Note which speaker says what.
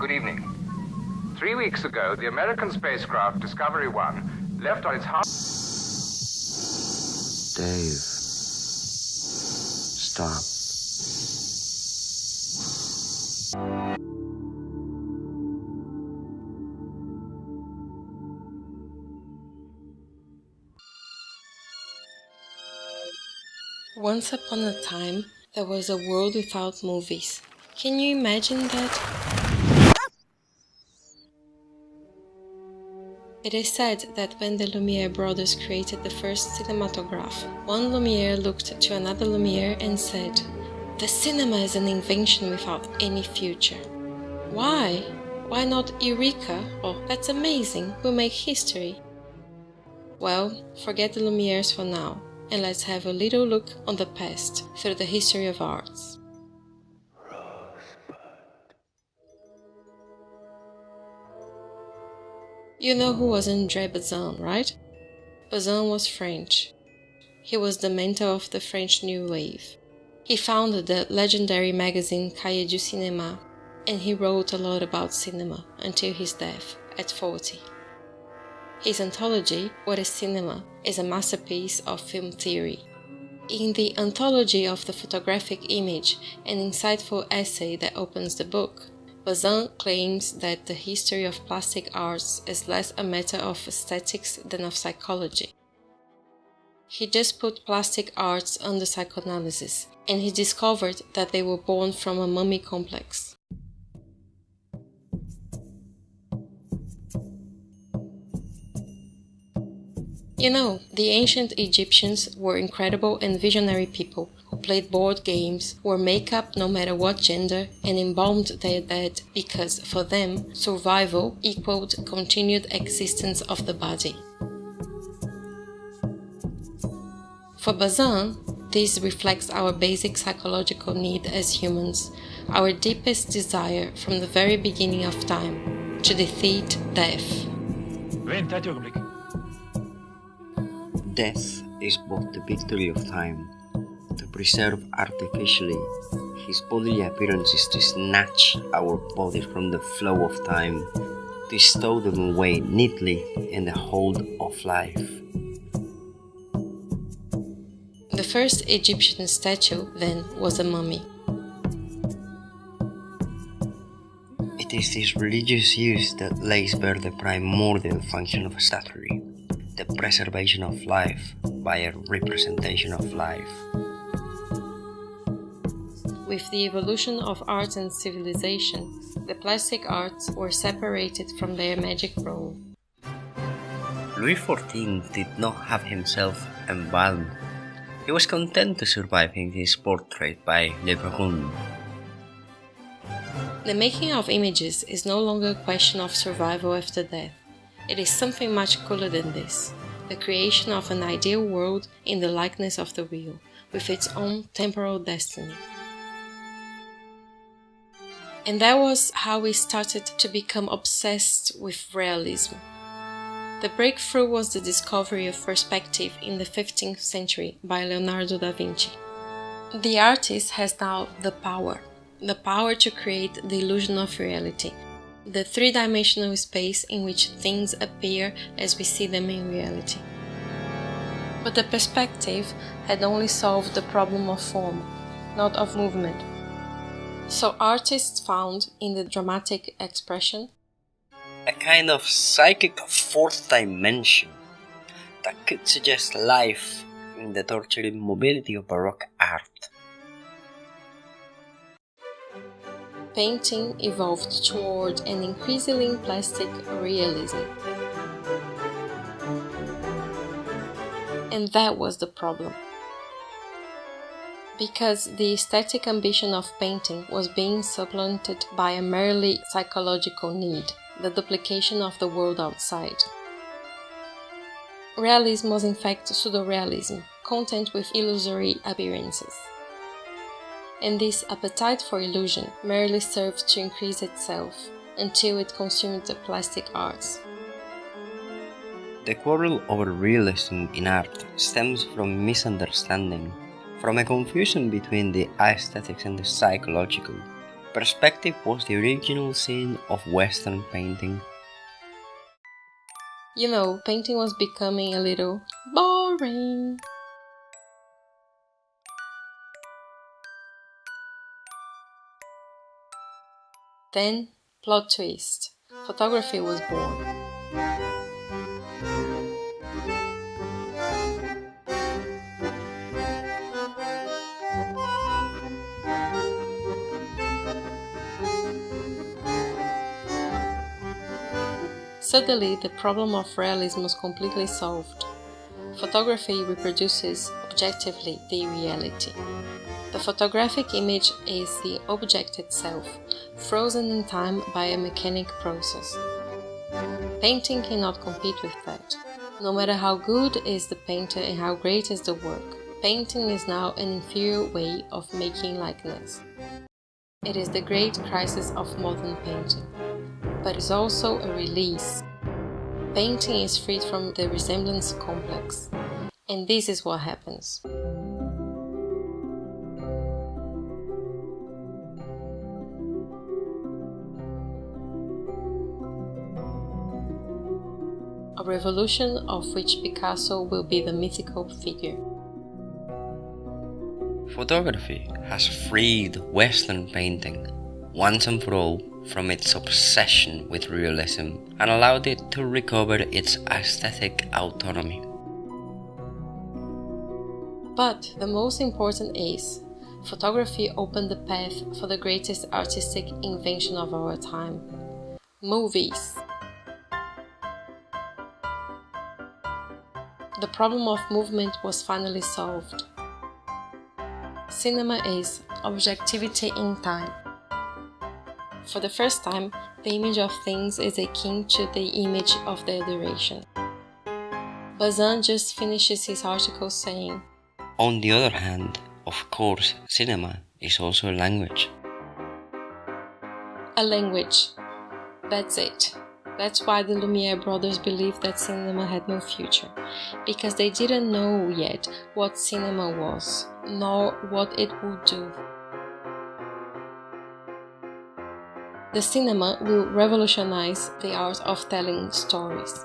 Speaker 1: Good evening. 3 weeks ago, the American spacecraft Discovery 1 left on its half...
Speaker 2: Dave. Stop.
Speaker 3: Once upon a time, there was a world without movies. Can you imagine that? It is said that when the Lumiere brothers created the first cinematograph, one Lumiere looked to another Lumiere and said, "The cinema is an invention without any future." Why? Why not Eureka? Oh, that's amazing, we'll make history. Well, forget the Lumieres for now, and let's have a little look on the past through the history of arts. You know who was André Bazin, right? Bazin was French. He was the mentor of the French New Wave. He founded the legendary magazine Cahiers du Cinéma, and he wrote a lot about cinema until his death at 40. His anthology, What is Cinema, is a masterpiece of film theory. In the Anthology of the Photographic Image, an insightful essay that opens the book, Bazin claims that the history of plastic arts is less a matter of aesthetics than of psychology. He just put plastic arts under psychoanalysis, and he discovered that they were born from a mummy complex. You know, the ancient Egyptians were incredible and visionary people who played board games, wore makeup no matter what gender, and embalmed their dead because, for them, survival equaled continued existence of the body. For Bazin, this reflects our basic psychological need as humans, our deepest desire from the very beginning of time, to defeat death.
Speaker 2: Death is but the victory of time. To preserve artificially his bodily appearances, to snatch our bodies from the flow of time, to stow them away neatly in the hold of life.
Speaker 3: The first Egyptian statue, then, was a mummy.
Speaker 2: It is this religious use that lays bare the primordial function of statuary, the preservation of life by a representation of life.
Speaker 3: With the evolution of art and civilization, the plastic arts were separated from their magic role.
Speaker 2: Louis XIV did not have himself embalmed. He was content to survive in his portrait by Le Brun.
Speaker 3: The making of images is no longer a question of survival after death. It is something much cooler than this, the creation of an ideal world in the likeness of the real, with its own temporal destiny. And that was how we started to become obsessed with realism. The breakthrough was the discovery of perspective in the 15th century by Leonardo da Vinci. The artist has now the power to create the illusion of reality, the three-dimensional space in which things appear as we see them in reality. But the perspective had only solved the problem of form, not of movement. So artists found in the dramatic expression
Speaker 2: a kind of psychic fourth dimension that could suggest life in the torturing mobility of Baroque art.
Speaker 3: Painting evolved toward an increasingly plastic realism. And that was the problem. Because the aesthetic ambition of painting was being supplanted by a merely psychological need, the duplication of the world outside. Realism was in fact pseudo-realism, content with illusory appearances. And this appetite for illusion merely served to increase itself until it consumed the plastic arts.
Speaker 2: The quarrel over realism in art stems from misunderstanding, from a confusion between the aesthetics and the psychological, Perspective was the original sin of Western painting.
Speaker 3: You know, painting was becoming a little boring. Then, plot twist, photography was born. Suddenly, the problem of realism was completely solved. Photography reproduces objectively the reality. The photographic image is the object itself, frozen in time by a mechanic process. Painting cannot compete with that. No matter how good is the painter and how great is the work, painting is now an inferior way of making likeness. It is the great crisis of modern painting, but is also a release. Painting is freed from the resemblance complex, and this is what happens. A revolution of which Picasso will be the mythical figure.
Speaker 2: Photography has freed Western painting, once and for all, from its obsession with realism and allowed it to recover its aesthetic autonomy.
Speaker 3: But the most important is, photography opened the path for the greatest artistic invention of our time: movies. The problem of movement was finally solved. Cinema is objectivity in time. For the first time, the image of things is akin to the image of their duration. Bazin just finishes his article saying,
Speaker 2: On the other hand, of course, cinema is also a language.
Speaker 3: A language. That's it. That's why the Lumiere brothers believed that cinema had no future, because they didn't know yet what cinema was, nor what it would do. The cinema will revolutionize the art of telling stories.